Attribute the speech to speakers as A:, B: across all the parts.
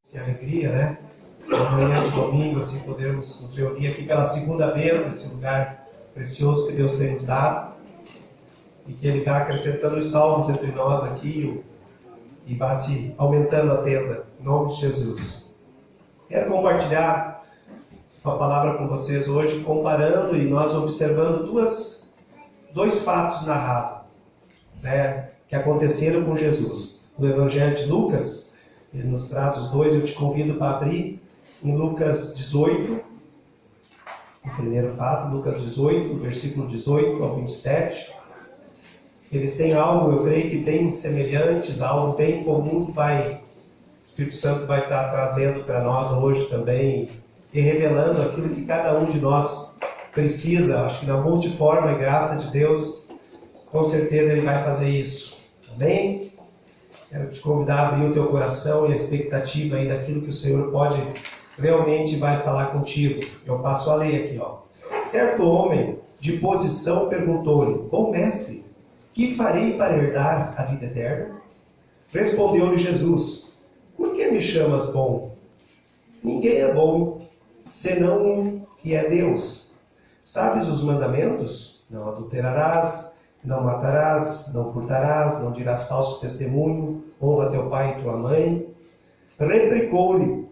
A: Que alegria, né? Amanhã de domingo, assim, podermos nos reunir aqui pela segunda vez nesse lugar precioso que Deus tem nos dado e que Ele está acrescentando os salvos entre nós aqui e vai se aumentando a tenda, em nome de Jesus. Quero compartilhar uma palavra com vocês hoje, comparando e nós observando dois fatos narrados, né, que aconteceram com Jesus. No Evangelho de Lucas, ele nos traz os dois, eu te convido para abrir em Lucas 18, o primeiro fato, Lucas 18, versículo 18 ao 27. Eles têm algo, eu creio que tem semelhantes, algo bem comum que o Espírito Santo vai estar trazendo para nós hoje também, e revelando aquilo que cada um de nós precisa. Acho que na multiforme e graça de Deus, com certeza Ele vai fazer isso. Amém? Quero te convidar a abrir o teu coração e a expectativa aí daquilo que o Senhor realmente vai falar contigo. Eu passo a ler aqui, ó. Certo homem de posição perguntou-lhe: Bom mestre, que farei para herdar a vida eterna? Respondeu-lhe Jesus: Por que me chamas bom? Ninguém é bom, senão um que é Deus. Sabes os mandamentos? Não adulterarás, não matarás, não furtarás, não dirás falso testemunho, honra teu pai e tua mãe. Replicou-lhe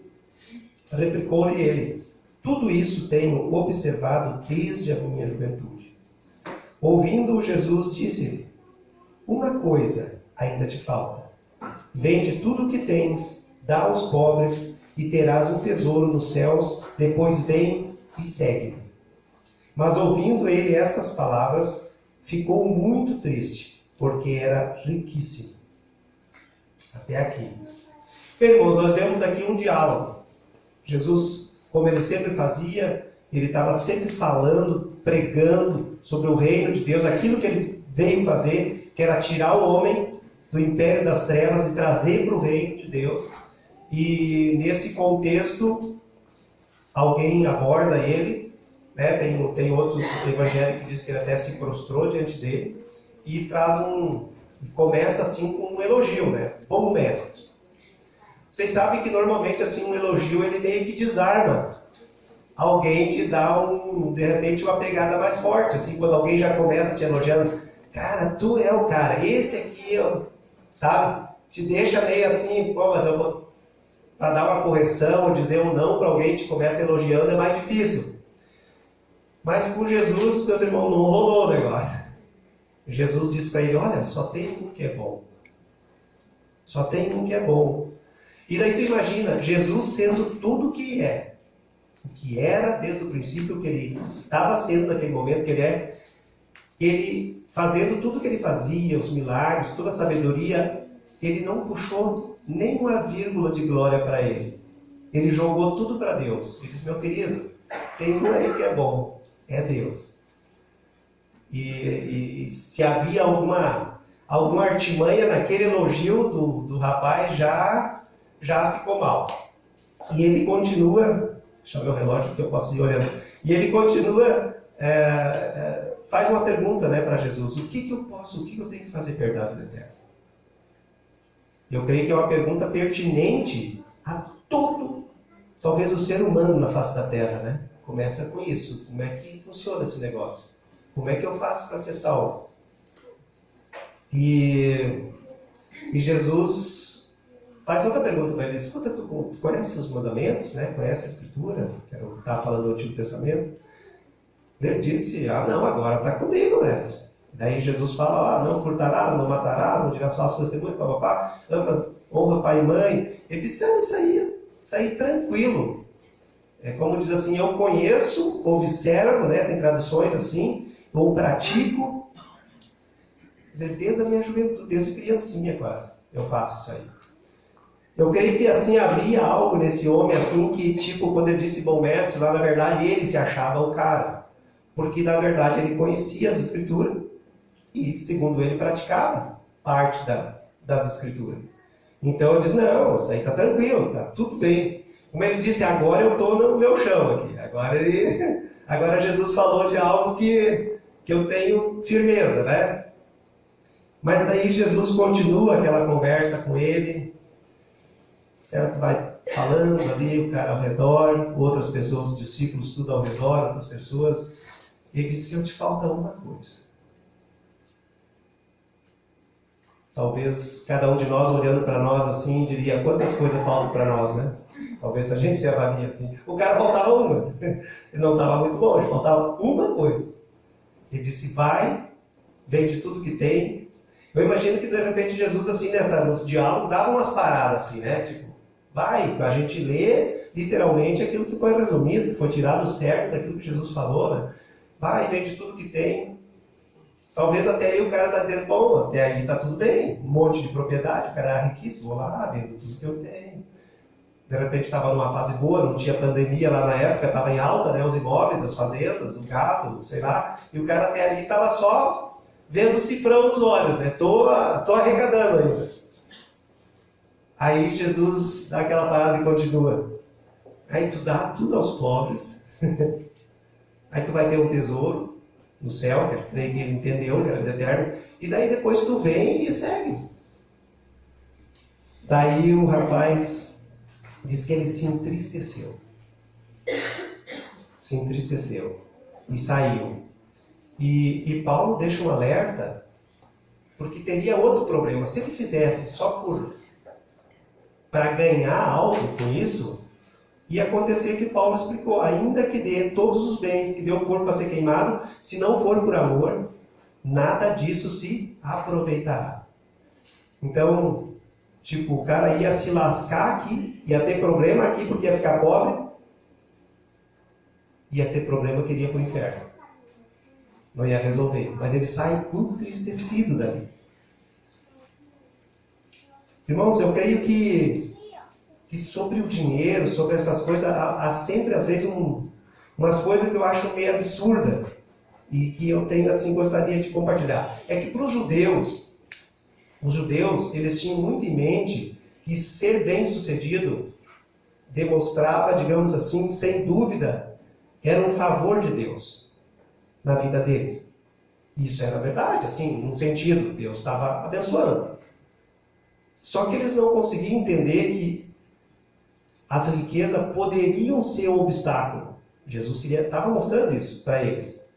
A: ele: Tudo isso tenho observado desde a minha juventude. Ouvindo-o, Jesus disse-lhe: Uma coisa ainda te falta. Vende tudo o que tens, dá aos pobres, e terás um tesouro nos céus. Depois vem e segue-me. Mas ouvindo ele essas palavras, ficou muito triste, porque era riquíssimo. Até aqui. Irmãos, nós vemos aqui um diálogo. Jesus, como ele sempre fazia, ele estava sempre falando, pregando sobre o reino de Deus, aquilo que ele veio fazer, que era tirar o homem do império das trevas e trazer para o reino de Deus. E nesse contexto, alguém aborda ele, né? Tem outros evangelhos que diz que ele até se prostrou diante dele e começa assim com um elogio, né? Bom mestre. Vocês sabem que normalmente assim um elogio ele meio que desarma alguém, te dá de repente uma pegada mais forte, assim, quando alguém já começa te elogiando: Cara, tu é o cara, esse aqui, sabe? Te deixa meio assim, pô, mas eu vou para dar uma correção, dizer um não para alguém que te começa elogiando é mais difícil. Mas com Jesus, meus irmãos, não rolou o negócio. Jesus disse para ele: Olha, só tem um que é bom. Só tem um que é bom. E daí tu imagina, Jesus sendo tudo o que é. O que era desde o princípio, o que ele estava sendo naquele momento, que ele é. Ele fazendo tudo o que ele fazia, os milagres, toda a sabedoria, ele não puxou nem uma vírgula de glória para ele. Ele jogou tudo para Deus. Ele disse: Meu querido, tem um aí que é bom. É Deus. E se havia alguma artimanha naquele elogio do rapaz, já ficou mal. E ele continua, deixa eu ver o relógio que eu posso ir olhando. E ele continua, faz uma pergunta, né, para Jesus: o que eu tenho que fazer para herdar a vida eterna? Eu creio que é uma pergunta pertinente a todo, talvez, o ser humano na face da terra, né? Começa com isso. Como é que funciona esse negócio? Como é que eu faço para ser salvo? E Jesus faz outra pergunta para ele: Escuta, tu conhece os mandamentos, né? Conhece a Escritura? Que eu estava falando do Antigo Testamento. Ele disse: não, agora está comigo, mestre. Daí Jesus fala: não furtarás, não matarás, não dirás falso testemunho, papapá, honra pai e mãe. Ele disse: isso aí tranquilo. É como diz assim: eu conheço, observo, né? Tem traduções assim, ou pratico. Desde a minha juventude, desde criancinha quase, eu faço isso aí. Eu creio que assim havia algo nesse homem assim que, tipo, quando ele disse bom mestre, lá na verdade ele se achava o cara. Porque na verdade ele conhecia as Escrituras e, segundo ele, praticava parte das Escrituras. Então ele diz: não, isso aí está tranquilo, está tudo bem. Como ele disse: agora eu estou no meu chão aqui. Agora Jesus falou de algo que eu tenho firmeza, né? Mas daí Jesus continua aquela conversa com ele, certo? Vai falando ali, o cara ao redor, outras pessoas, os discípulos, tudo ao redor, outras pessoas. E ele disse, eu te falta uma coisa. Talvez cada um de nós, olhando para nós assim, diria, quantas coisas faltam para nós, né? Talvez a gente se avalie assim. O cara faltava uma. Ele não estava muito longe, faltava uma coisa. Ele disse, vai, vende tudo que tem. Eu imagino que de repente Jesus, assim, nos diálogos, dava umas paradas assim, né? Tipo, vai, a gente lê literalmente aquilo que foi resumido, que foi tirado certo daquilo que Jesus falou, né? Vai, vende tudo que tem. Talvez até aí o cara está dizendo, bom, até aí está tudo bem, um monte de propriedade, o cara é riquíssimo, vou lá, vendo tudo que eu tenho. De repente estava numa fase boa, não tinha pandemia lá na época, estava em alta, né, os imóveis, as fazendas, o gado, sei lá, e o cara até ali estava só vendo o cifrão nos olhos, né, tô arrecadando ainda. Aí Jesus dá aquela parada e continua. Aí tu dá tudo aos pobres, aí tu vai ter um tesouro no céu, que eu creio que ele entendeu, que era eterno, e daí depois tu vem e segue. Daí o rapaz diz que ele se entristeceu. Se entristeceu e saiu. E Paulo deixa um alerta, porque teria outro problema. Se ele fizesse só para ganhar algo com isso, ia acontecer que Paulo explicou, ainda que dê todos os bens que deu o corpo para ser queimado, se não for por amor, nada disso se aproveitará. Então, tipo, o cara ia se lascar aqui, ia ter problema aqui porque ia ficar pobre, ia ter problema que iria para o inferno. Não ia resolver, mas ele sai entristecido dali. Irmãos, eu creio que sobre o dinheiro, sobre essas coisas, há sempre, às vezes, umas coisas que eu acho meio absurdas e que eu tenho, assim, gostaria de compartilhar. É que para os judeus, eles tinham muito em mente que ser bem-sucedido demonstrava, digamos assim, sem dúvida, era um favor de Deus na vida deles. Isso era verdade, assim, num sentido, Deus estava abençoando. Só que eles não conseguiam entender que as riquezas poderiam ser um obstáculo. Jesus estava mostrando isso para eles.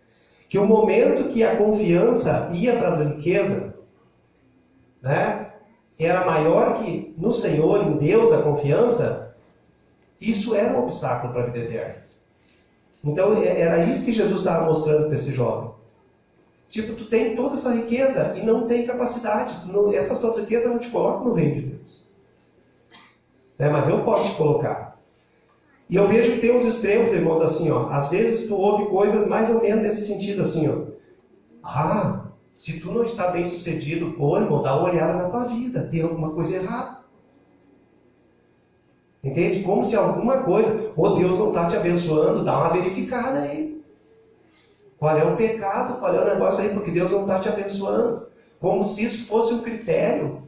A: Que o momento que a confiança ia para as riquezas, né, era maior que no Senhor, em Deus, a confiança, isso era um obstáculo para a vida eterna. Então, era isso que Jesus estava mostrando para esse jovem. Tipo, tu tem toda essa riqueza e não tem capacidade. Essas tuas riquezas não te colocam no reino de Deus. Mas eu posso te colocar. E eu vejo que tem uns extremos, irmãos, assim, ó. Às vezes tu ouve coisas mais ou menos nesse sentido, assim, ó. Ah, se tu não está bem sucedido, pô, irmão, dá uma olhada na tua vida. Tem alguma coisa errada. Entende? Como se alguma coisa, ou Deus não está te abençoando, dá uma verificada aí. Qual é o pecado, qual é o negócio aí, porque Deus não está te abençoando. Como se isso fosse um critério.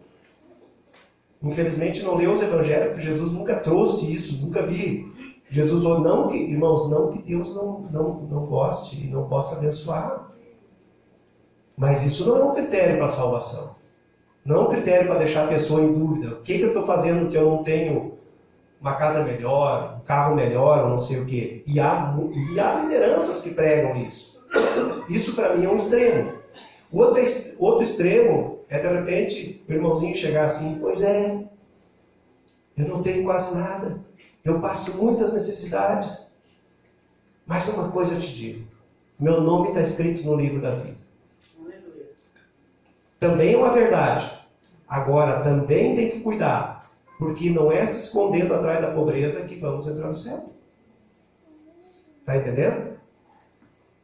A: Infelizmente não leu os evangelhos, porque Jesus nunca trouxe isso, nunca vi. Jesus falou, não que, irmãos, não que Deus não goste e não possa abençoar. Mas isso não é um critério para a salvação. Não é um critério para deixar a pessoa em dúvida. O que eu estou fazendo que eu não tenho uma casa melhor, um carro melhor, ou não sei o quê. E há lideranças que pregam isso. Isso para mim é um extremo. Outro extremo é, de repente, o irmãozinho chegar assim, pois é, eu não tenho quase nada, eu passo muitas necessidades, mas uma coisa eu te digo, meu nome está escrito no livro da vida. Também é uma verdade. Agora, também tem que cuidar, porque não é se escondendo atrás da pobreza que vamos entrar no céu. Está entendendo?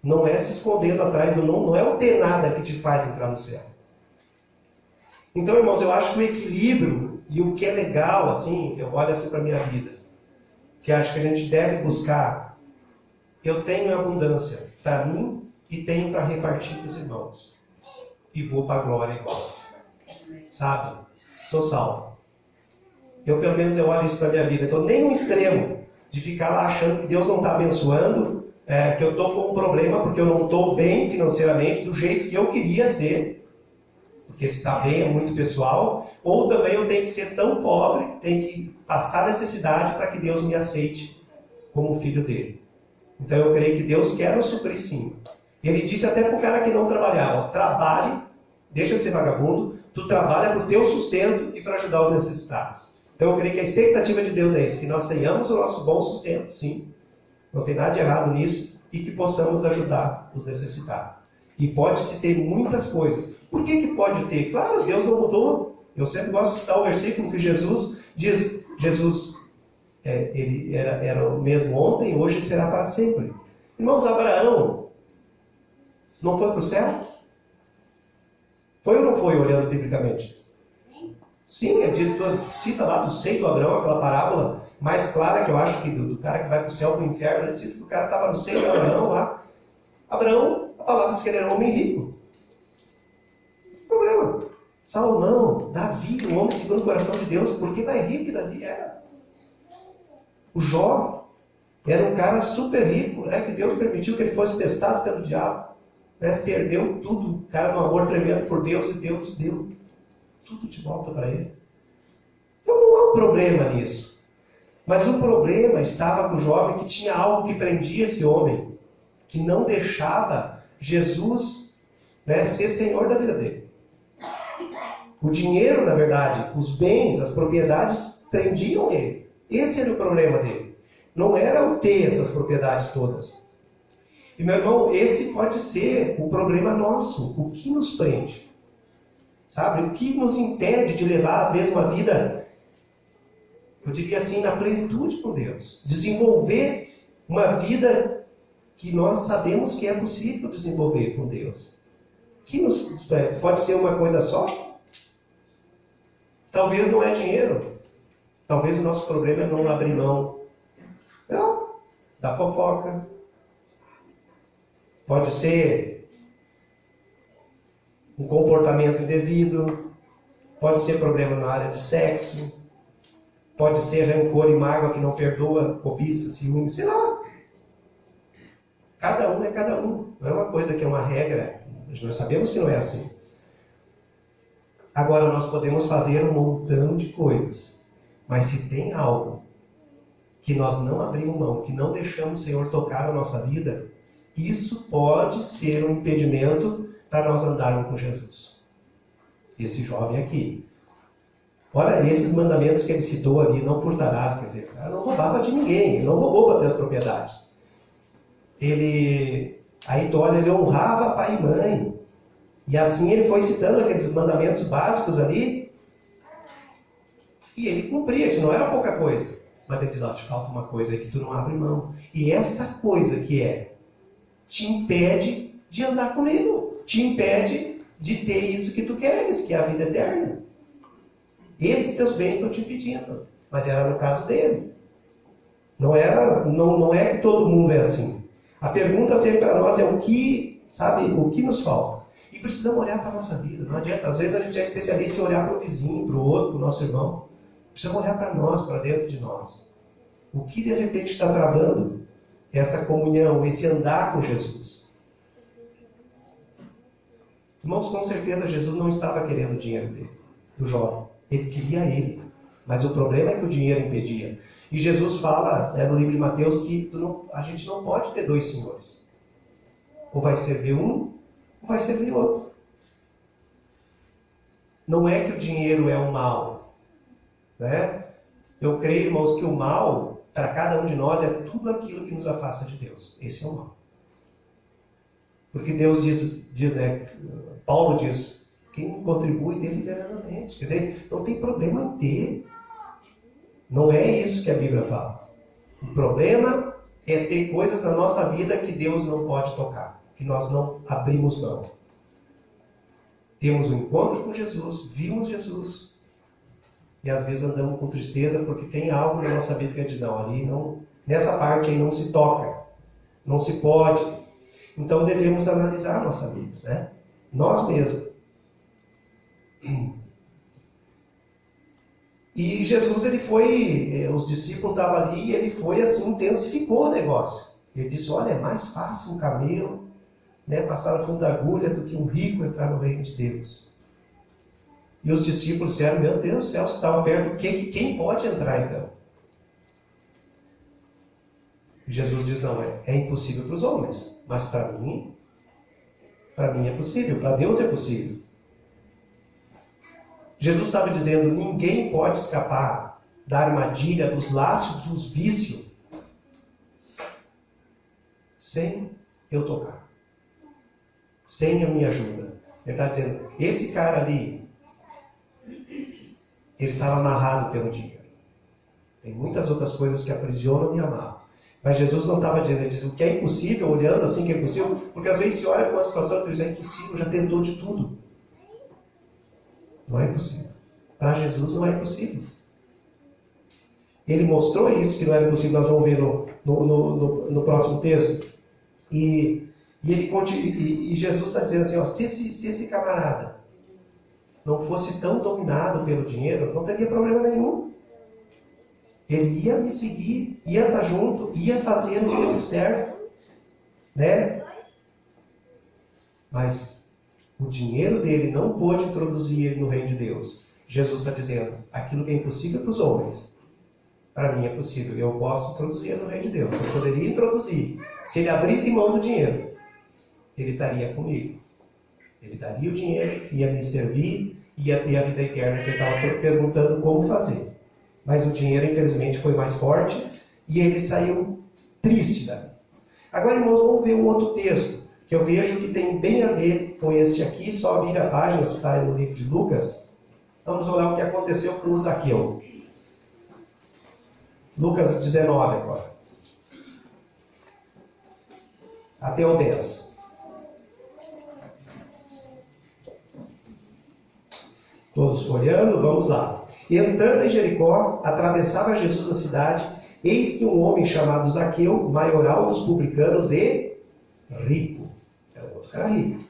A: Não é se escondendo atrás do não é o ter nada que te faz entrar no céu. Então, irmãos, eu acho que o equilíbrio e o que é legal, assim, eu olho assim para a minha vida, que acho que a gente deve buscar, eu tenho abundância para mim e tenho para repartir com os irmãos. E vou para a glória igual. Sabe? Sou salvo. Eu, pelo menos, eu olho isso para a minha vida. Então, nem um extremo de ficar lá achando que Deus não está abençoando, que eu estou com um problema porque eu não estou bem financeiramente do jeito que eu queria ser. porque se está bem é muito pessoal, ou também eu tenho que ser tão pobre, tenho que passar necessidade para que Deus me aceite como filho dele. Então eu creio que Deus quer nos suprir sim. Ele disse até para o cara que não trabalhava, trabalhe, deixa de ser vagabundo, tu trabalha para o teu sustento e para ajudar os necessitados. Então eu creio que a expectativa de Deus é essa, que nós tenhamos o nosso bom sustento, sim. Não tem nada de errado nisso, e que possamos ajudar os necessitados. E pode-se ter muitas coisas. Por que pode ter? Claro, Deus não mudou. Eu sempre gosto de citar o versículo que Jesus diz, ele era o mesmo ontem, hoje será para sempre. Irmãos, Abraão não foi para o céu? Foi ou não foi, olhando biblicamente? Sim, ele diz, cita lá do seio do Abraão, aquela parábola mais clara que eu acho que do cara que vai para o céu, para o inferno, ele cita que o cara estava no seio do Abraão lá. Abraão, a palavra diz que ele era um homem rico. Não tem problema. Salomão, Davi, um homem segundo o coração de Deus, por que mais rico que Davi era? O Jó era um cara super rico, né, que Deus permitiu que ele fosse testado pelo diabo. Né, perdeu tudo, o cara no amor tremendo por Deus, e Deus deu tudo de volta para ele. Então não há um problema nisso. Mas o problema estava com o jovem que tinha algo que prendia esse homem, que não deixava Jesus, né, ser senhor da vida dele. O dinheiro, na verdade, os bens, as propriedades prendiam ele. Esse era o problema dele. Não era o ter essas propriedades todas. E, meu irmão, esse pode ser o problema nosso. O que nos prende? Sabe? O que nos impede de levar, às vezes, uma vida, eu diria assim, na plenitude com Deus. Desenvolver uma vida que nós sabemos que é possível desenvolver com Deus. Pode ser uma coisa só? Talvez não é dinheiro. Talvez o nosso problema é não abrir mão da fofoca. Pode ser um comportamento indevido. Pode ser problema na área de sexo. Pode ser rancor e mágoa que não perdoa, cobiça, ciúme, sei lá. Cada um é cada um. Não é uma coisa que é uma regra. Nós sabemos que não é assim. Agora, nós podemos fazer um montão de coisas. Mas se tem algo que nós não abrimos mão, que não deixamos o Senhor tocar na nossa vida, isso pode ser um impedimento para nós andarmos com Jesus. Esse jovem aqui. Olha, esses mandamentos que ele citou ali, não furtarás, quer dizer, ele não roubava de ninguém, ele não roubou para ter as propriedades. Aí tu olha, ele honrava pai e mãe. E assim ele foi citando aqueles mandamentos básicos ali, e ele cumpria, isso não era pouca coisa. Mas ele diz, te falta uma coisa aí que tu não abre mão. E essa coisa que te impede de andar comigo, te impede de ter isso que tu queres, que é a vida eterna. Esses teus bens estão te impedindo. Mas era no caso dele. Não é que todo mundo é assim. A pergunta sempre para nós é o que nos falta. E precisamos olhar para a nossa vida. Não adianta. Às vezes a gente é especialista em olhar para o vizinho, para o outro, para o nosso irmão. Precisamos olhar para nós, para dentro de nós. O que de repente está travando essa comunhão, esse andar com Jesus? Irmãos, com certeza Jesus não estava querendo o dinheiro dele, do jovem. Ele queria ele. Mas o problema é que o dinheiro impedia. E Jesus fala, no livro de Mateus, que a gente não pode ter dois senhores. Ou vai servir um, ou vai servir outro. Não é que o dinheiro é um mal. Né? Eu creio, irmãos, que o mal, para cada um de nós, é tudo aquilo que nos afasta de Deus. Esse é o mal. Porque Deus diz Paulo diz, quem contribui deliberadamente. Quer dizer, não tem problema em ter. Não é isso que a Bíblia fala. O problema é ter coisas na nossa vida que Deus não pode tocar, que nós não abrimos mão. Temos um encontro com Jesus, vimos Jesus, e às vezes andamos com tristeza porque tem algo na nossa vida que a gente nessa parte aí não se toca, não se pode. Então devemos analisar a nossa vida, né? Nós mesmos. E Jesus, os discípulos estavam ali e ele foi assim, intensificou o negócio. Ele disse, olha, é mais fácil um camelo, passar no fundo da agulha do que um rico entrar no reino de Deus. E os discípulos disseram, meu Deus do céu, se estava perto, quem pode entrar então? E Jesus diz, não, é impossível para os homens, mas para mim é possível, para Deus é possível. Jesus estava dizendo, ninguém pode escapar da armadilha, dos laços, dos vícios, sem eu tocar, sem a minha ajuda. Ele está dizendo, esse cara ali, ele estava amarrado pelo dinheiro. Tem muitas outras coisas que aprisionam e amarram. Mas Jesus não estava dizendo, ele disse, o que é impossível, olhando assim que é impossível, porque às vezes se olha para uma situação e diz, é impossível, já tentou de tudo. Não é impossível. Para Jesus não é impossível. Ele mostrou isso, que não era impossível, nós vamos ver no próximo texto. E Jesus está dizendo assim, ó, se esse camarada não fosse tão dominado pelo dinheiro, não teria problema nenhum. Ele ia me seguir, ia estar junto, ia fazer o tempo certo, né? Mas o dinheiro dele não pôde introduzir ele no reino de Deus. Jesus está dizendo, aquilo que é impossível para os homens, para mim é possível. Eu posso introduzir ele no reino de Deus. Eu poderia introduzir. Se ele abrisse mão do dinheiro, ele estaria comigo. Ele daria o dinheiro, ia me servir, ia ter a vida eterna que ele estava perguntando como fazer. Mas o dinheiro, infelizmente, foi mais forte e ele saiu triste dali. Agora, irmãos, vamos ver um outro texto que eu vejo que tem bem a ver com este aqui. Só vira a página, se está no livro de Lucas. Vamos olhar o que aconteceu com o Zaqueu. Lucas 19 agora. Até o 10. Todos folhando, vamos lá. Entrando em Jericó, atravessava Jesus a cidade, eis que um homem chamado Zaqueu, maioral dos publicanos e rico, era outro cara rico,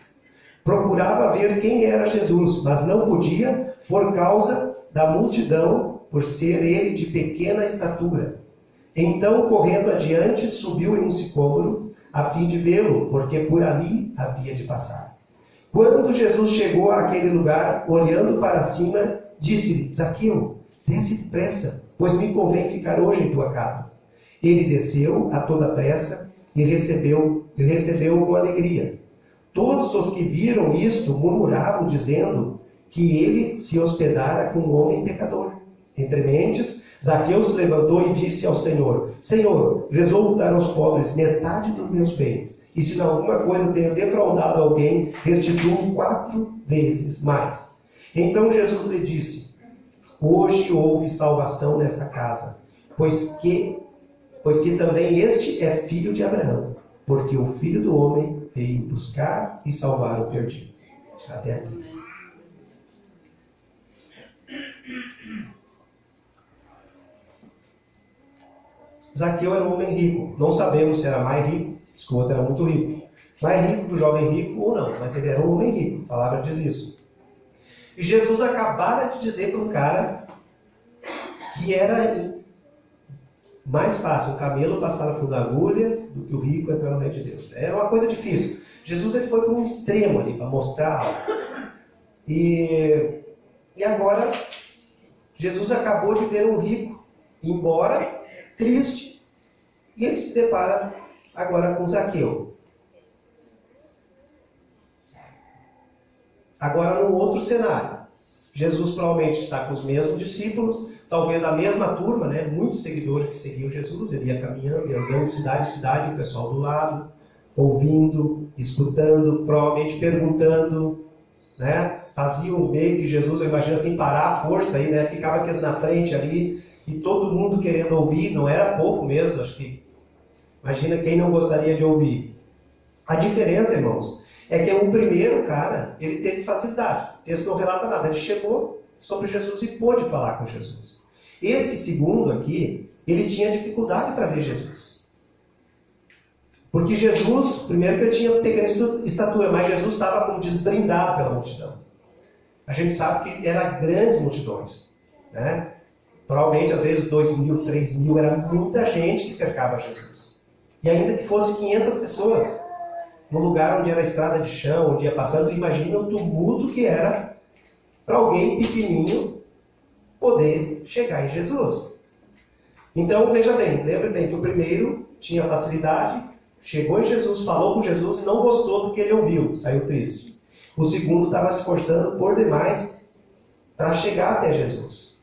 A: procurava ver quem era Jesus, mas não podia por causa da multidão, por ser ele de pequena estatura. Então, correndo adiante, subiu em um sicômoro, a fim de vê-lo, porque por ali havia de passar. Quando Jesus chegou àquele lugar, olhando para cima, disse-lhe, Zaqueu, desce depressa, pois me convém ficar hoje em tua casa. Ele desceu a toda pressa e recebeu com alegria. Todos os que viram isto murmuravam, dizendo que ele se hospedara com um homem pecador. Entre mentes, Zaqueu se levantou e disse ao Senhor, Senhor, resolvo dar aos pobres metade dos meus bens, e se em alguma coisa tenho defraudado alguém, restituo 4 vezes mais. Então Jesus lhe disse, hoje houve salvação nesta casa, pois que também este é filho de Abraão, porque o Filho do Homem veio buscar e salvar o perdido. Até aqui. Zaqueu era um homem rico. Não sabemos se era mais rico, se o outro era muito rico. Mais rico que o jovem rico ou não, mas ele era um homem rico. A palavra diz isso. E Jesus acabara de dizer para um cara que era mais fácil o camelo passar na fundo da agulha do que o rico entrar no reino de Deus. Era uma coisa difícil. Jesus ele foi para um extremo ali, para mostrar algo. E agora, Jesus acabou de ver um rico ir embora, triste, e ele se depara agora com Zaqueu. Agora, num outro cenário. Jesus provavelmente está com os mesmos discípulos, talvez a mesma turma, né? Muitos seguidores que seguiam Jesus. Ele ia caminhando, ia andando de cidade em cidade, o pessoal do lado, ouvindo, escutando, provavelmente perguntando, né? Faziam meio que Jesus, eu imagino assim, parar a força aí, né? Ficava aqueles na frente ali, e todo mundo querendo ouvir, não era pouco mesmo, acho que. Imagina quem não gostaria de ouvir. A diferença, irmãos, é que o primeiro cara, ele teve facilidade. O texto não relata nada. Ele chegou sobre Jesus e pôde falar com Jesus. Esse segundo aqui, ele tinha dificuldade para ver Jesus. Porque Jesus, primeiro que ele tinha pequena estatura, mas Jesus estava como desbrindado pela multidão. A gente sabe que eram grandes multidões, né? Provavelmente, às vezes, 2.000, 3.000, era muita gente que cercava Jesus. E ainda que fosse 500 pessoas, no lugar onde era estrada de chão, onde ia passando, imagina o tumulto que era para alguém pequenininho poder chegar em Jesus. Então, veja bem, lembre bem que o primeiro tinha facilidade, chegou em Jesus, falou com Jesus e não gostou do que ele ouviu, saiu triste. O segundo estava se esforçando por demais para chegar até Jesus.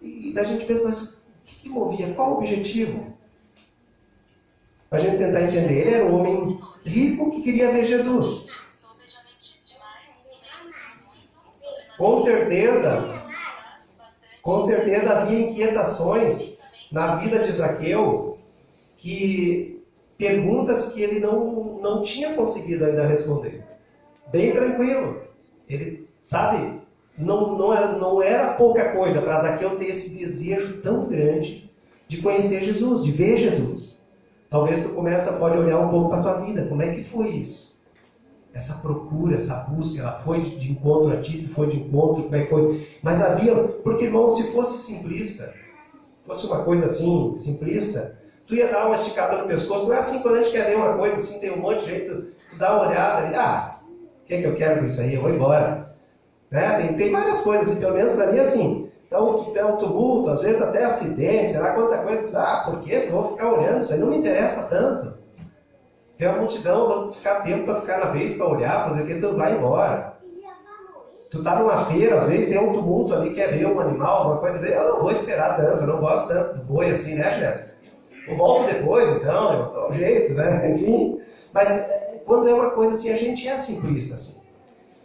A: E a gente pensa, mas o que movia? Qual o objetivo? Para a gente tentar entender. Ele era um homem rico que queria ver Jesus. Com certeza havia inquietações na vida de Zaqueu, perguntas que ele não tinha conseguido ainda responder. Bem tranquilo. Ele, sabe, não era pouca coisa para Zaqueu ter esse desejo tão grande de conhecer Jesus, de ver Jesus. Talvez tu pode olhar um pouco para a tua vida. Como é que foi isso? Essa procura, essa busca, ela foi de encontro a ti, tu foi de encontro, como é que foi? Mas havia, porque irmão, se fosse simplista, fosse uma coisa assim, simplista, tu ia dar uma esticada no pescoço. Não é assim, quando a gente quer ver uma coisa assim, tem um monte de jeito, tu dá uma olhada e, o que é que eu quero com isso aí? Eu vou embora. Né? Tem várias coisas, assim, pelo menos para mim, assim. Então, tu tem um tumulto, às vezes até acidente, sei lá quanta coisa. Por quê? Eu vou ficar olhando, isso aí não me interessa tanto. Tem uma multidão, vou ficar tempo para ficar na vez, para olhar, fazer o que, tu vai embora. Tu tá numa feira, às vezes tem um tumulto ali, quer ver um animal, alguma coisa dele. Eu não vou esperar tanto, eu não gosto tanto do boi assim, né, Jéssica? Eu volto depois, então, eu dou um jeito, né? Enfim. Mas quando é uma coisa assim, a gente é simplista, assim.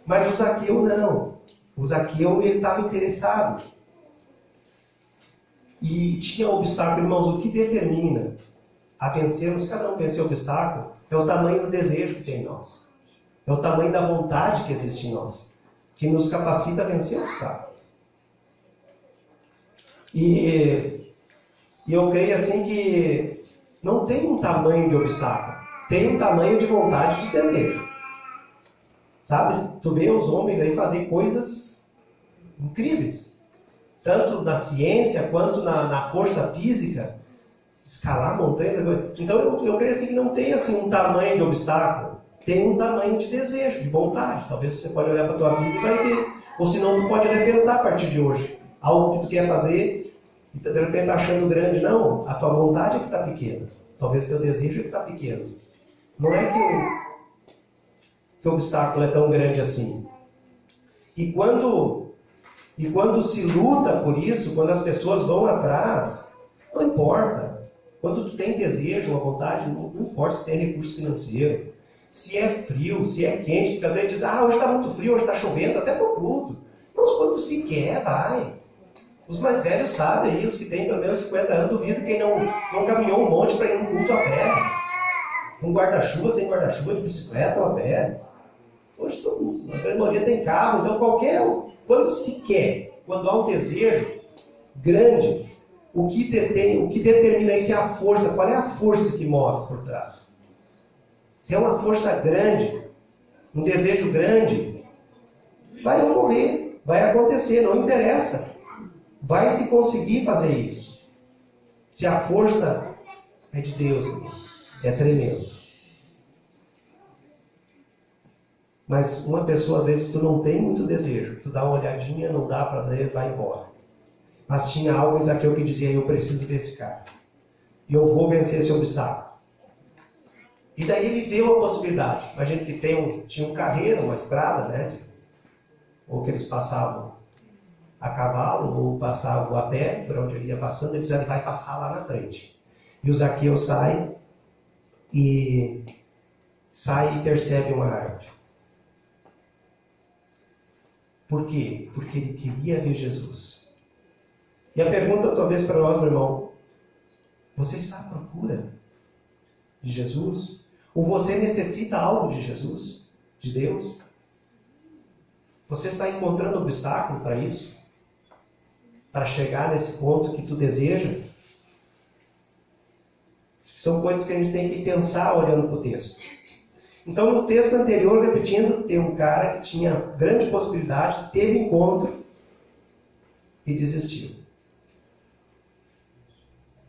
A: Mas o Zaqueu não. O Zaqueu, ele estava interessado. E tinha obstáculo, irmãos, o que determina a vencermos, cada um vencer o obstáculo, é o tamanho do desejo que tem em nós. É o tamanho da vontade que existe em nós, que nos capacita a vencer o obstáculo. E eu creio assim que não tem um tamanho de obstáculo, tem um tamanho de vontade e de desejo. Sabe? Tu vê os homens aí fazer coisas incríveis. Tanto na ciência, quanto na força física. Escalar montanha. Então eu creio assim que não tem assim um tamanho de obstáculo. Tem um tamanho de desejo, de vontade. Talvez você pode olhar para a tua vida e vai ver. Ou senão tu pode repensar a partir de hoje. Algo que tu quer fazer e de repente tá achando grande. Não, a tua vontade é que está pequena. Talvez teu desejo é que está pequeno. Não é que o obstáculo é tão grande assim. E quando se luta por isso, quando as pessoas vão atrás, não importa. Quando tu tem desejo, uma vontade, não importa se tem recurso financeiro, se é frio, se é quente, porque às vezes diz, hoje está muito frio, hoje está chovendo, até para o culto. Mas quando se quer, vai. Os mais velhos sabem aí, os que têm pelo menos 50 anos, duvido quem não caminhou um monte para ir num culto a pé. Com guarda-chuva, sem guarda-chuva, de bicicleta ou a pé. Hoje todo mundo, a grande maioria tem carro, então quando se quer, quando há um desejo grande, o que determina isso é a força. Qual é a força que move por trás? Se é uma força grande, um desejo grande, vai ocorrer, vai acontecer, não interessa. Vai se conseguir fazer isso. Se a força é de Deus, é tremendo. Mas uma pessoa, às vezes, tu não tem muito desejo, tu dá uma olhadinha, não dá para ver, vai embora. Mas tinha algo em Zaqueu que dizia, eu preciso desse cara. E eu vou vencer esse obstáculo. E daí ele viu a possibilidade. Imagina que tinha um carreiro, uma estrada, né? Ou que eles passavam a cavalo, ou passavam a pé, por onde ele ia passando, ele dizia, ele vai passar lá na frente. E o Zaqueu sai e percebe uma árvore. Por quê? Porque ele queria ver Jesus. E a pergunta, talvez, para nós, meu irmão, você está à procura de Jesus? Ou você necessita algo de Jesus? De Deus? Você está encontrando obstáculo para isso? Para chegar nesse ponto que tu deseja? São coisas que a gente tem que pensar olhando para o texto. Então, no texto anterior, repetindo, tem um cara que tinha grande possibilidade, teve encontro e desistiu.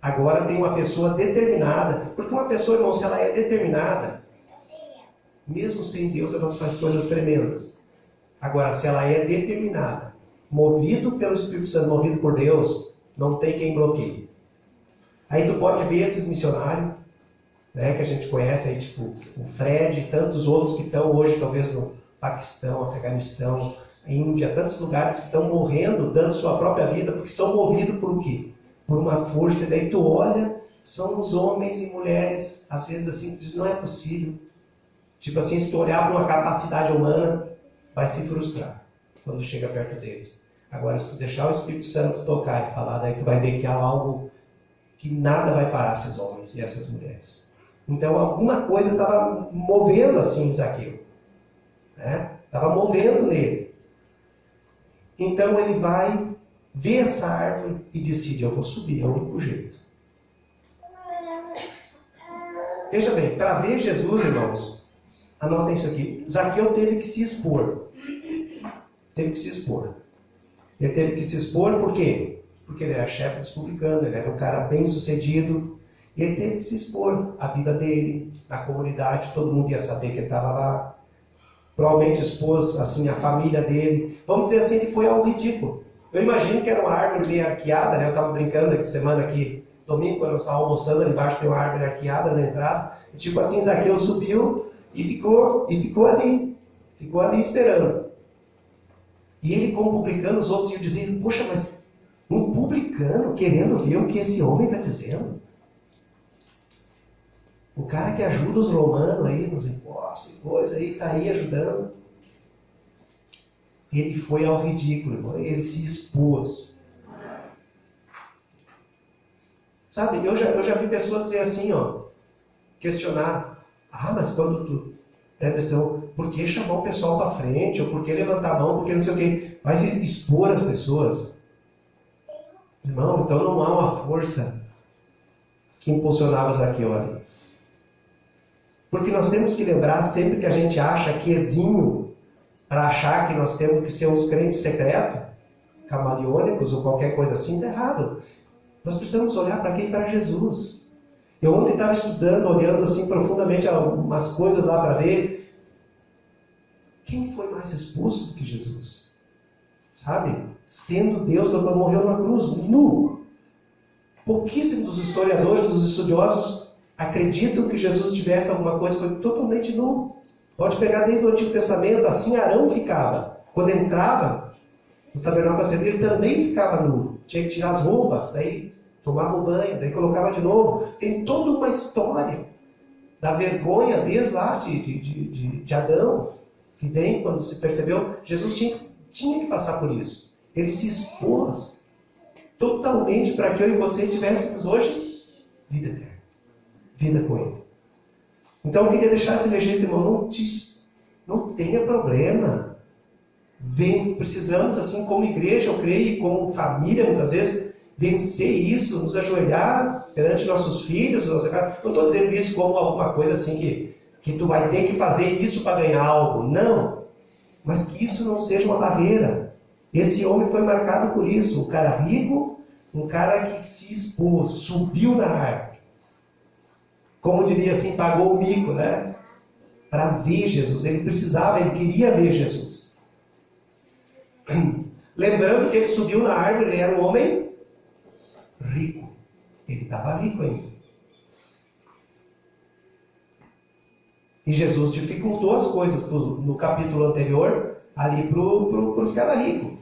A: Agora tem uma pessoa determinada, porque uma pessoa, irmão, se ela é determinada, mesmo sem Deus, ela faz coisas tremendas. Agora, se ela é determinada, movido pelo Espírito Santo, movido por Deus, não tem quem bloqueie. Aí tu pode ver esses missionários, né, que a gente conhece aí, tipo o Fred e tantos outros que estão hoje, talvez no Paquistão, Afeganistão, Índia, tantos lugares que estão morrendo, dando sua própria vida, porque são movidos por o quê? Por uma força. E daí tu olha, são os homens e mulheres, às vezes assim, tu diz, não é possível. Tipo assim, se tu olhar para uma capacidade humana, vai se frustrar quando chega perto deles. Agora, se tu deixar o Espírito Santo tocar e falar, daí tu vai ver que há algo que nada vai parar esses homens e essas mulheres. Então, alguma coisa estava movendo assim Zaqueu. Né? Estava movendo nele. Então, ele vai ver essa árvore e decide, eu vou subir, é o único jeito. Veja bem, para ver Jesus, irmãos, anotem isso aqui. Zaqueu teve que se expor. Teve que se expor. Ele teve que se expor por quê? Porque ele era chefe dos publicanos, ele era um cara bem sucedido. E ele teve que se expor à vida dele, na comunidade, todo mundo ia saber que ele estava lá. Provavelmente expôs assim, a família dele. Vamos dizer assim, ele foi ao ridículo. Eu imagino que era uma árvore meio arqueada, né? Eu estava brincando essa semana aqui, domingo, quando eu estava almoçando, ali embaixo tem uma árvore arqueada na entrada. E, tipo assim, Zaqueu subiu e ficou ali. Ficou ali esperando. E ele, como publicano, os outros iam dizendo, poxa, mas um publicano querendo ver o que esse homem está dizendo? O cara que ajuda os romanos aí, nos impostos e coisa, aí está aí ajudando. Ele foi ao ridículo, irmão. Ele se expôs. Sabe, eu já vi pessoas dizer assim, ó, questionar, mas quando tu presta atenção, por que chamar o pessoal para frente, ou por que levantar a mão, por que não sei o quê, vai expor as pessoas. Irmão, então não há uma força que impulsionava Zaqueu ali. Porque nós temos que lembrar sempre que a gente acha que exime para achar que nós temos que ser uns crentes secretos, camaleônicos ou qualquer coisa assim, está errado. Nós precisamos olhar para quem? Para Jesus. Eu ontem estava estudando, olhando assim profundamente algumas coisas lá para ver quem foi mais expulso do que Jesus. Sabe? Sendo Deus, todo mundo morreu numa cruz, nu. Pouquíssimos dos historiadores, dos estudiosos, acreditam que Jesus tivesse alguma coisa, foi totalmente nu. Pode pegar desde o Antigo Testamento, assim Arão ficava. Quando entrava no tabernáculo ele também ficava nu. Tinha que tirar as roupas, daí tomava o banho, daí colocava de novo. Tem toda uma história da vergonha desde lá de Adão, que vem quando se percebeu, Jesus tinha que passar por isso. Ele se expôs totalmente para que eu e você tivéssemos hoje vida eterna. Vida com Ele. Então eu queria deixar esse registro, irmão, não tenha problema. Precisamos, assim como igreja, eu creio, e como família, muitas vezes, vencer isso, nos ajoelhar perante nossos filhos. Não estou dizendo isso como alguma coisa assim que tu vai ter que fazer isso para ganhar algo. Não. Mas que isso não seja uma barreira. Esse homem foi marcado por isso. Um cara rico, um cara que se expôs, subiu na árvore. Como diria assim, pagou o mico, né? Para ver Jesus. Ele precisava, ele queria ver Jesus. Lembrando que ele subiu na árvore, ele era um homem rico. Ele estava rico ainda. E Jesus dificultou as coisas no capítulo anterior, ali para os caras ricos.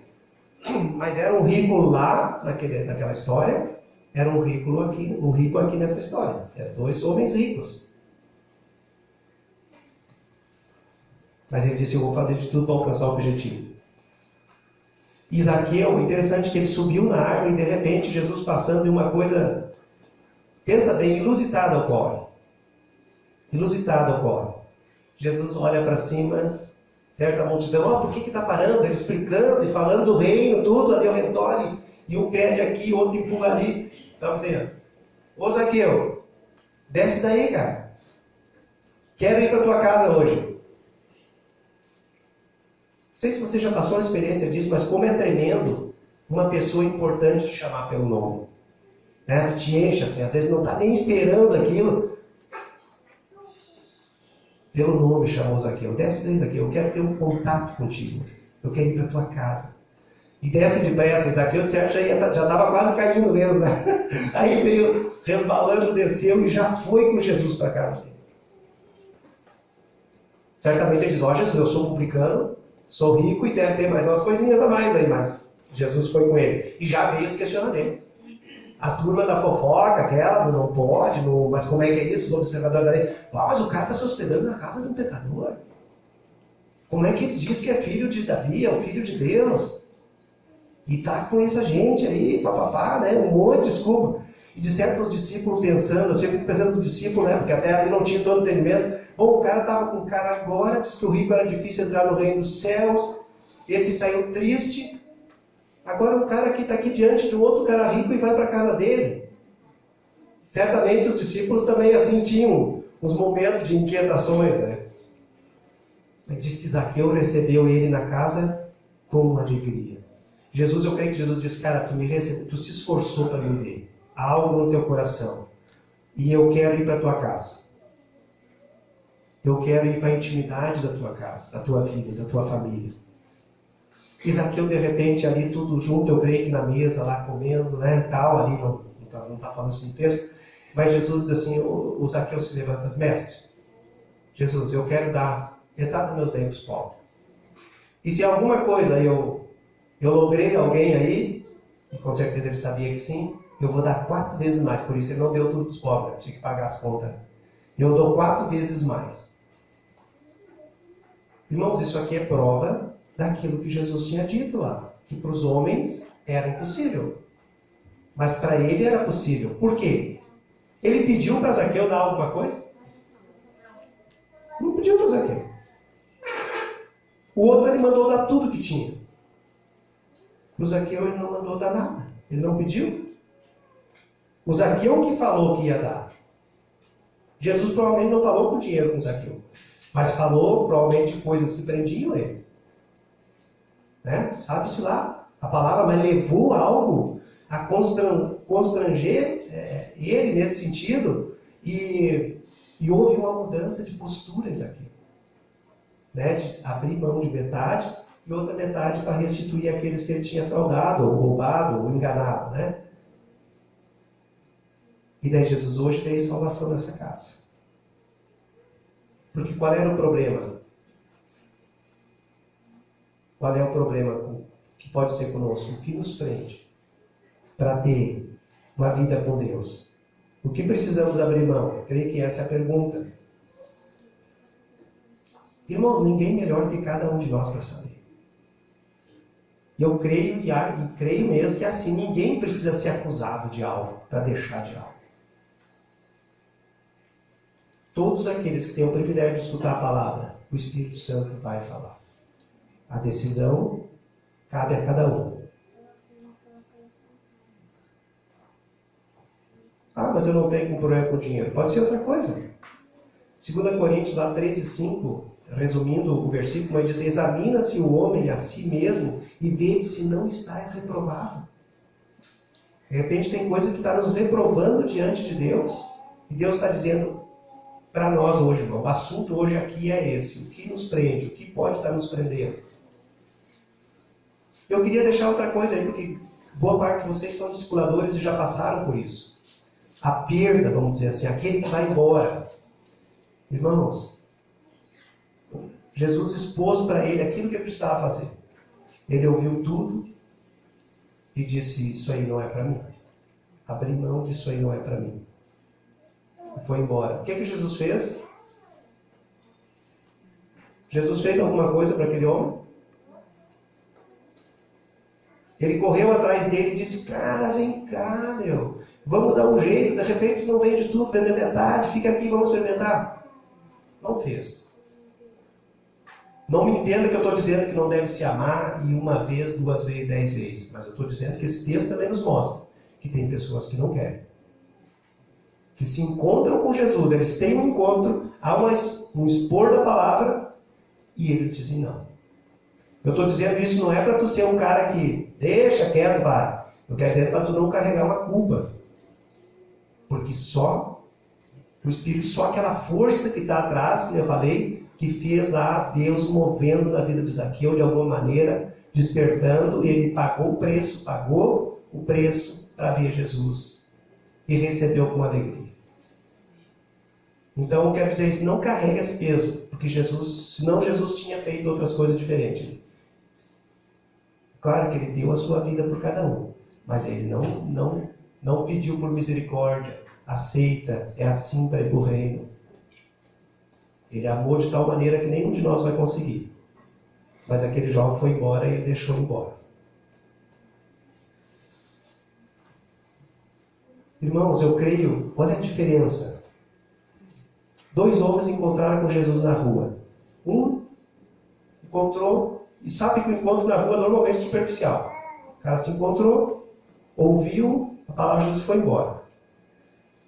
A: Mas era um rico lá, naquela história, era um rico aqui nessa história. Eram dois homens ricos. Mas ele disse, eu vou fazer de tudo para alcançar o objetivo. E Zaqueu, interessante que ele subiu na árvore e de repente Jesus passando e uma coisa, pensa bem, inusitada ocorre. Inusitada ocorre. Jesus olha para cima, certa multidão, por que está parando? Ele explicando e falando do reino, tudo ali ao redor, e um pede aqui, outro empurra ali. Então dizendo, ô Zaqueu, desce daí, cara. Quero ir para tua casa hoje. Não sei se você já passou a experiência disso, mas como é tremendo uma pessoa importante te chamar pelo nome. Tu te enche assim, às vezes não está nem esperando aquilo. Pelo nome chamou Zaqueu. Desce daí, Zaqueu, eu quero ter um contato contigo. Eu quero ir para a tua casa. E desce depressa, Zaqueu já estava quase caindo mesmo, né? Aí veio resbalando, desceu e já foi com Jesus para a casa dele. Certamente ele diz, ó Jesus, eu sou publicano, sou rico e deve ter mais umas coisinhas a mais aí, mas Jesus foi com ele. E já veio os questionamentos. A turma da fofoca, aquela do não pode, mas como é que é isso? Os observadores da lei. Mas o cara está se hospedando na casa de um pecador. Como é que ele diz que é filho de Davi, é o filho de Deus? E tá com essa gente aí, papapá, né? Um monte de desculpa. E de certos discípulos pensando, assim, eu fico pensando nos discípulos, né? Porque até ali não tinha todo o entendimento. Bom, o cara estava com o cara agora, disse que o rico era difícil entrar no reino dos céus. Esse saiu triste. Agora o cara que está aqui diante de um outro cara rico e vai para a casa dele. Certamente os discípulos também assim tinham uns momentos de inquietações, né? Mas diz que Zaqueu recebeu ele na casa com alegria. Jesus, eu creio que Jesus disse, cara, tu se esforçou para me ver. Há algo no teu coração. E eu quero ir para a tua casa. Eu quero ir para a intimidade da tua casa, da tua vida, da tua família. E Zaqueu, de repente, ali tudo junto, eu creio que na mesa, lá comendo, né, tal, ali não está falando isso no texto, mas Jesus diz assim, o Zaqueu se levanta, mestre, Jesus, eu quero dar metade dos meus bens para os pobres. E se alguma coisa eu logrei alguém aí, e com certeza ele sabia que sim, eu vou dar 4 vezes mais, por isso ele não deu tudo para os pobres, tinha que pagar as contas. Eu dou 4 vezes mais. Irmãos, isso aqui é prova daquilo que Jesus tinha dito lá, que para os homens era impossível. Mas para ele era possível. Por quê? Ele pediu para Zaqueu dar alguma coisa? Não pediu para Zaqueu. O outro ele mandou dar tudo que tinha. Para o Zaqueu ele não mandou dar nada. Ele não pediu. O Zaqueu que falou que ia dar. Jesus provavelmente não falou com dinheiro com Zaqueu. Mas falou provavelmente coisas que prendiam ele. Né? Sabe-se lá a palavra, mas levou algo a constranger ele nesse sentido e houve uma mudança de posturas aqui. Né? De abrir mão de metade e outra metade para restituir aqueles que ele tinha fraudado, ou roubado, ou enganado. Né? E daí Jesus hoje veio salvação nessa casa. Porque qual era o problema? Qual é o problema que pode ser conosco? O que nos prende para ter uma vida com Deus? O que precisamos abrir mão? Eu creio que essa é a pergunta. Irmãos, ninguém melhor que cada um de nós para saber. E eu creio e creio mesmo que é assim, ninguém precisa ser acusado de algo para deixar de algo. Todos aqueles que têm o privilégio de escutar a palavra, o Espírito Santo vai falar. A decisão cabe a cada um. Ah, mas eu não tenho problema com dinheiro. Pode ser outra coisa. 2 Coríntios 13:5, resumindo o versículo, mas diz, examina-se o homem a si mesmo e vê se não está reprovado. De repente tem coisa que está nos reprovando diante de Deus. E Deus está dizendo para nós hoje, irmão, o assunto hoje aqui é esse. O que nos prende? O que pode estar nos prendendo? Eu queria deixar outra coisa aí, porque boa parte de vocês são discipuladores e já passaram por isso. A perda, vamos dizer assim, aquele que vai embora. Irmãos, Jesus expôs para ele aquilo que ele precisava fazer. Ele ouviu tudo e disse, isso aí não é para mim. Abri mão disso aí não é para mim. E foi embora. O que Jesus fez? Jesus fez alguma coisa para aquele homem? Ele correu atrás dele e disse, cara, vem cá, meu. Vamos dar um jeito, de repente não vende tudo, vende metade, fica aqui, vamos experimentar. Não fez. Não me entenda que eu estou dizendo que não deve se amar e 1 vez, 2 vezes, 10 vezes. Mas eu estou dizendo que esse texto também nos mostra que tem pessoas que não querem. Que se encontram com Jesus, eles têm um encontro, há um expor da palavra e eles dizem não. Eu estou dizendo isso não é para tu ser um cara que deixa quieto, vai. Eu quero dizer para tu não carregar uma culpa. Porque só o Espírito, só aquela força que está atrás, que eu falei, que fez lá Deus movendo na vida de Zaqueu de alguma maneira, despertando, e ele pagou o preço para ver Jesus e recebeu com alegria. Então, eu quero dizer isso, não carrega esse peso, porque senão Jesus tinha feito outras coisas diferentes. Claro que ele deu a sua vida por cada um, mas ele não pediu por misericórdia, aceita, é assim para ir para o reino. Ele amou de tal maneira que nenhum de nós vai conseguir. Mas aquele jovem foi embora e ele deixou embora. Irmãos, eu creio, olha a diferença. 2 homens encontraram com Jesus na rua. Um encontrou, e sabe que o encontro na rua normalmente é superficial. O cara se encontrou, ouviu, a palavra de Jesus foi embora.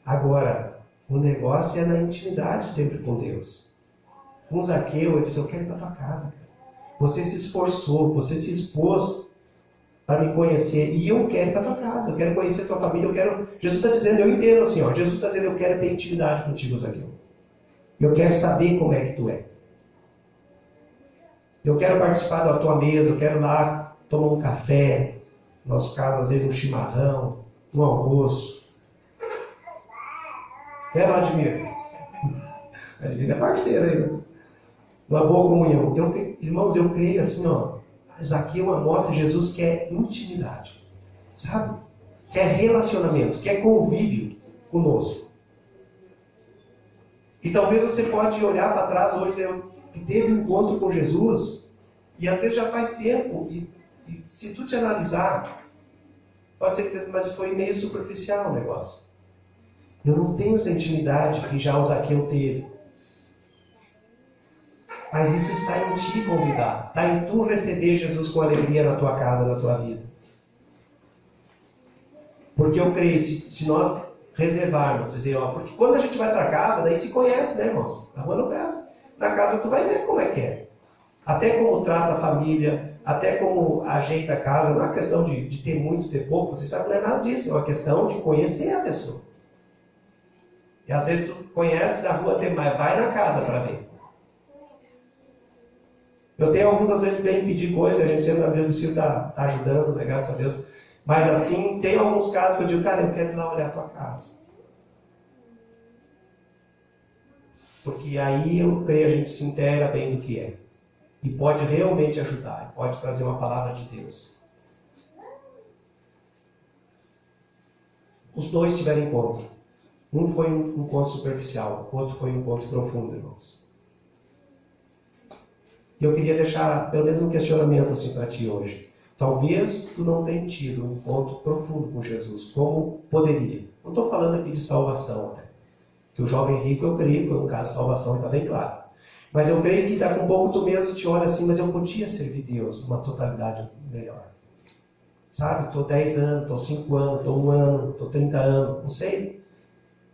A: Agora, o negócio é na intimidade sempre com Deus. Com Zaqueu, ele disse, eu quero ir para tua casa, cara. Você se esforçou, você se expôs para me conhecer, e eu quero ir para tua casa, eu quero conhecer a tua família, eu quero... Jesus está dizendo, eu entendo assim, ó, Jesus está dizendo, eu quero ter intimidade contigo, Zaqueu. Eu quero saber como é que tu é. Eu quero participar da tua mesa, eu quero ir lá tomar um café, no nosso caso, às vezes um chimarrão, um almoço. Né, Vladimir? Vladimir é parceiro aí, uma boa comunhão. Irmãos, eu creio assim, ó, Zaqueu mostra Jesus quer intimidade, sabe? Quer relacionamento, quer convívio conosco. E talvez você pode olhar para trás hoje que teve um encontro com Jesus e às vezes já faz tempo e se tu te analisar, pode ser que mas foi meio superficial o negócio. Eu não tenho essa intimidade que já o Zaqueu teve. Mas isso está em ti convidar. Está em tu receber Jesus com alegria na tua casa, na tua vida. Porque eu creio, se nós reservarmos, dizer, ó, porque quando a gente vai para casa, daí se conhece, né, irmãos? Na rua não conhece. Na casa tu vai ver como é que é. Até como trata a família, até como ajeita a casa. Não é uma questão de ter muito, ter pouco. Vocês sabem que não é nada disso. É uma questão de conhecer a pessoa. E às vezes tu conhece da rua, mas vai na casa para ver. Eu tenho alguns, às vezes, que vêm pedir coisa, a gente sempre na vida do Ciro está ajudando, né, graças a Deus. Mas assim, tem alguns casos que eu digo, cara, eu quero ir lá olhar a tua casa. Porque aí eu creio a gente se inteira bem do que é. E pode realmente ajudar, pode trazer uma palavra de Deus. Os dois tiveram encontro. Um foi um encontro superficial, o outro foi um encontro profundo, irmãos. E eu queria deixar pelo menos um questionamento assim para ti hoje. Talvez tu não tenha tido um encontro profundo com Jesus, como poderia. Não estou falando aqui de salvação, até. Que o jovem rico, eu creio, foi um caso de salvação, está bem claro. Mas eu creio que daqui a um pouco tu mesmo te olha assim, mas eu podia servir Deus numa totalidade melhor. Sabe, estou 10 anos, estou 5 anos, estou 1 ano, estou 30 anos, não sei.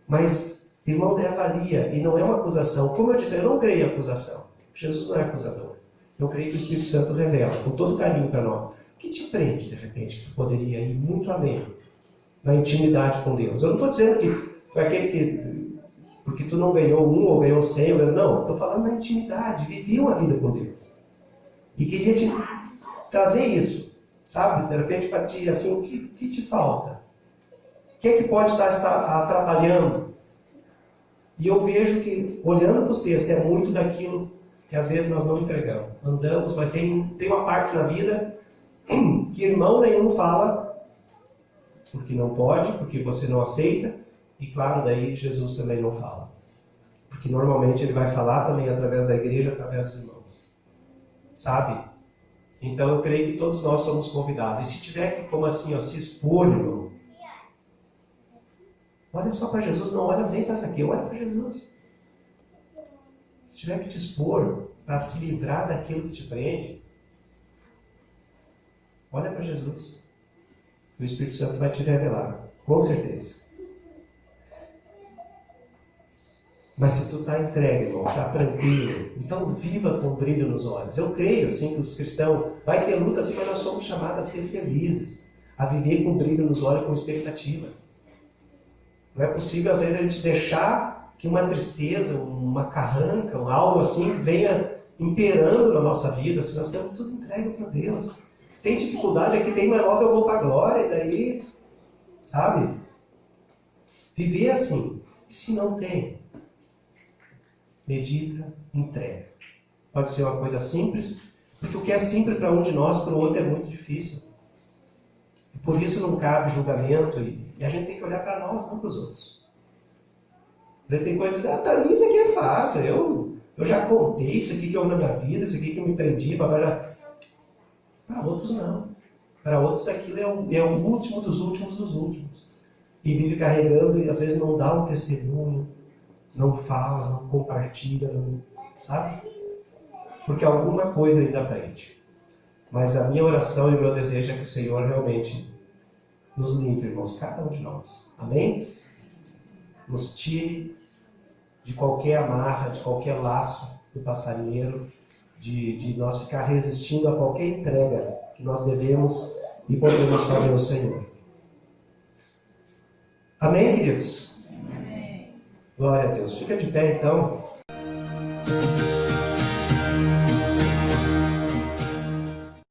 A: Mas, irmão, avalia, e não é uma acusação. Como eu disse, eu não creio em acusação. Jesus não é acusador. Eu creio que o Espírito Santo revela, com todo carinho para nós. O que te prende, de repente, que tu poderia ir muito além na intimidade com Deus? Eu não estou dizendo que foi aquele que, porque tu não ganhou 1 ou ganhou 100, não. Estou falando da intimidade, viver uma vida com Deus. E queria te trazer isso, sabe? De repente, para ti, assim, o que te falta? O que é que pode estar atrapalhando? E eu vejo que, olhando para os textos, é muito daquilo que às vezes nós não entregamos. Andamos, mas tem uma parte na vida que irmão nenhum fala, porque não pode, porque você não aceita, e claro, daí Jesus também não fala. Porque normalmente ele vai falar também através da igreja, através dos irmãos. Sabe? Então eu creio que todos nós somos convidados. E se tiver que, como assim, ó, se expor, irmão, olha só para Jesus, não olha nem para Zaqueu, olha para Jesus. Se tiver que te expor para se livrar daquilo que te prende, olha para Jesus. O Espírito Santo vai te revelar, com certeza. Mas se tu está entregue, irmão, está tranquilo, então viva com brilho nos olhos. Eu creio, assim, que os cristãos, vai ter luta assim, mas nós somos chamados a ser felizes, a viver com brilho nos olhos, com expectativa. Não é possível, às vezes, a gente deixar que uma tristeza, uma carranca, algo assim venha imperando na nossa vida, se nós temos tudo entregue para Deus. Tem dificuldade aqui, tem maior que eu vou para a glória, e daí, sabe? Viver assim. E se não tem, medita, entrega. Pode ser uma coisa simples, porque o que é simples para um de nós, para o outro é muito difícil. E por isso não cabe julgamento, e a gente tem que olhar para nós, não para os outros. Tem coisas que para mim isso aqui é fácil, eu já contei isso aqui que eu amo na minha vida, isso aqui que eu me prendi, para outros não. Para outros aquilo é o último dos últimos dos últimos. E vive carregando e às vezes não dá um testemunho, não fala, não compartilha, sabe? Porque alguma coisa ainda aprende. Mas a minha oração e o meu desejo é que o Senhor realmente nos limpe, irmãos, cada um de nós. Amém? Nos tire de qualquer amarra, de qualquer laço do passarinheiro, de nós ficar resistindo a qualquer entrega que nós devemos e podemos fazer ao Senhor. Amém, queridos? Amém. Glória a Deus. Fica de pé, então.